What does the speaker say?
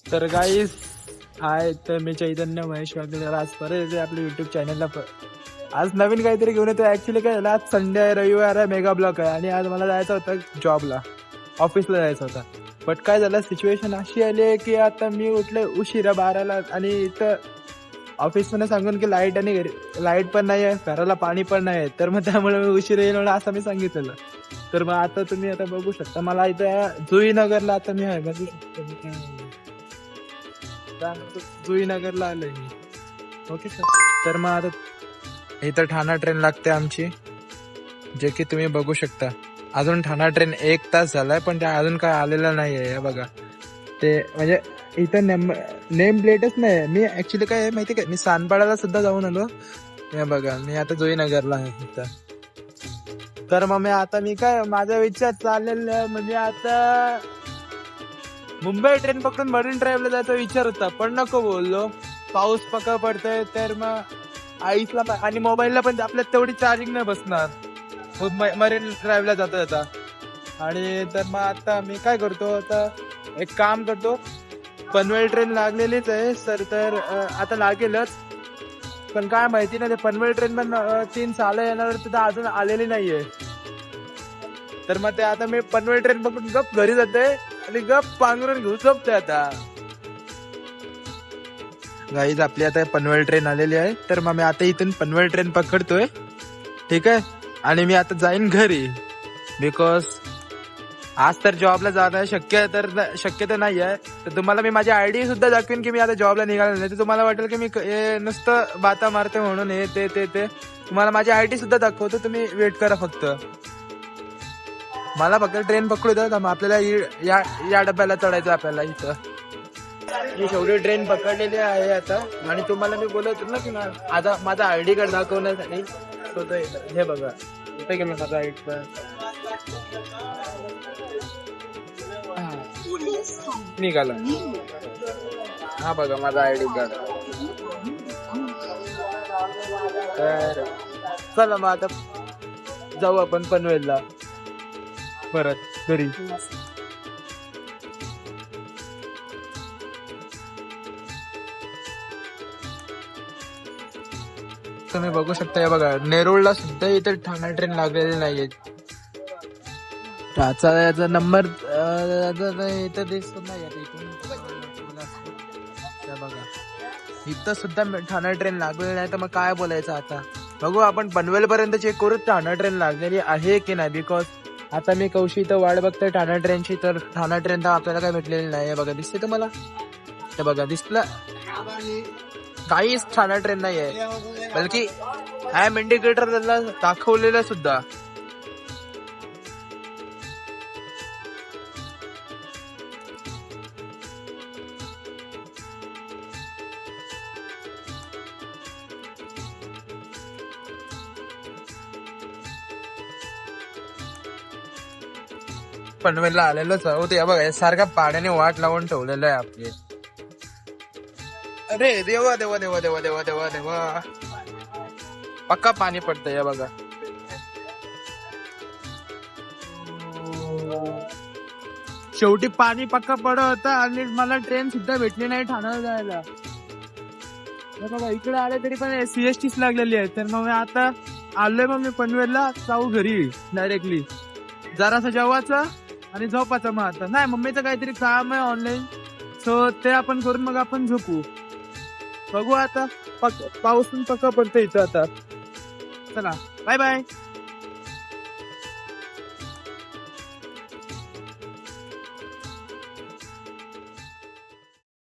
तर गाईस हाय, तर मी चैतन्य महेश वागलेला आज परत येते आपल्या युट्यूब चॅनलला. आज नवीन काहीतरी घेऊन येतो. ऍक्च्युली काय झालं, आज संडे आहे, रविवार आहे, मेगा ब्लॉक आहे आणि आज मला जायचं होतं जॉबला, ऑफिसला जायचं होतं. बट काय झालं, सिच्युएशन अशी आली आहे की आता मी उठले उशिरा 12ला आणि इथं ऑफिसमध्ये सांगून की लाईट आणि लाईट पण नाही आहे, घराला पाणी पण नाही आहे. तर मग त्यामुळे मी उशिरा येईल म्हणून असं मी सांगितलेलं. तर मग आता तुम्ही आता बघू शकता, मला इथं जुईनगरला आता मी आहे, बघू शकता मी काय आहे. जुईनगरला आलोय मी. Okay sir. तर मग आता इथं ठाणा ट्रेन लागते आमची, जे की तुम्ही बघू शकता. अजून ठाणा ट्रेन 1 तास झालाय पण त्या अजून काय आलेलं नाहीये. हे बघा, ते म्हणजे इथं नेम प्लेटच नाही. मी ऍक्च्युली काय आहे माहिती काय, मी सानपाड्याला सुद्धा जाऊन आलो. हे बघा, मी आता जुईनगरला आहे इथं. तर मग मी काय माझा विचार चाललेला म्हणजे आता मुंबई ट्रेन पकडून मरीन ड्राईव्हला जायचा विचार होता, पण नको बोललो. पाऊस पका पडतोय तर मग आईसला आणि मोबाईलला पण आपल्याला तेवढी चार्जिंग नाही बसणार मरीन ड्राईव्हला जाता जाता. आणि तर मग आता मी काय करतो, आता एक काम करतो, पनवेल ट्रेन लागलेलीच आहे सर, तर आता लागेलच. पण काय माहिती नाही, ते पनवेल ट्रेन पण 3 साल येणार, तिथं अजून आलेली नाहीये. तर मग ते आता मी पनवेल ट्रेन पकडून गप घरी जाते आणि गप पांघरून घेऊ झोपते आता. गाईज आपली आता पनवेल ट्रेन आलेली आहे, तर मग मी आता इथून पनवेल ट्रेन पकडतोय, ठीक आहे. आणि मी आता जाईन घरी, बिकॉज आज तर जॉबला जाणं शक्य तर नाही आहे. तर तुम्हाला मी माझी आयडी सुद्धा दाखवेन की मी आता जॉबला निघालो नाही. तर तुम्हाला वाटेल की मी नुसतं बाता मारते म्हणून हे ते तुम्हाला माझी आयडी सुद्धा दाखवतो. तुम्ही वेट करा फक्त, मला फक्त ट्रेन पकडू द्या. मग आपल्याला या डब्याला चढायचं आपल्याला. इथं मी शेवटी ट्रेन पकडलेली आहे आता, आणि तुम्हाला मी बोलत होतो ना की आता माझा आयडी कार्ड दाखवण्यासाठी. हे बघा, इथे गेलो माझा आयडी कार्ड निघाला. हा बघा माझा आयडी कार्ड. तर चला मग आता जाऊ आपण पनवेलला परत घरी. तुम्ही बघू शकता, हे बघा नेरुळला सुद्धा इथे ठाणा ट्रेन लागलेली नाहीये. याचा नंबर इथं दिसत नाही. बघा इथं सुद्धा ठाणा ट्रेन लागलेली नाही. तर मग काय बोलायचं आता. बघू आपण पनवेल पर्यंत चेक करू ठाणा ट्रेन लागलेली आहे की नाही. बिकॉज आता मी कौशी इथं वाट बघतोय ठाणा ट्रेनची, तर ठाणा ट्रेन तर आपल्याला काय भेटलेली नाही. बघा दिसते तुम्हाला, हे बघा दिसलं, काहीच ठाणा ट्रेन नाही आहे. बल्कि ऍम इंडिकेटर त्यांना दाखवलेलं सुद्धा. पनवेलला आलेलोच आहोत. ते बघा सारखा पाण्याने वाट लावून ठेवलेलं आहे आपले. अरे देवा देवा देवा देवा देवा देवा देवा, पक्का पाणी पडतंय बघा. शेवटी पाणी पक्का पडत होता आणि मला ट्रेन सुद्धा भेटली नाही ठाण्याला जायला. बघा इकडे आले तरी पण सीएसटीच लागलेली आहे. तर मग आता आलोय, मग मी पनवेलला जाऊ घरी डायरेक्टली. जरासं जेवायचं आणि झोपायचं. मग आता नाही, मम्मीचं काहीतरी काम आहे ऑनलाईन, सो ते आपण करून मग आपण झोपू. बघू आता, पाऊस पण पक्का पडतो इथं आता. चला बाय बाय.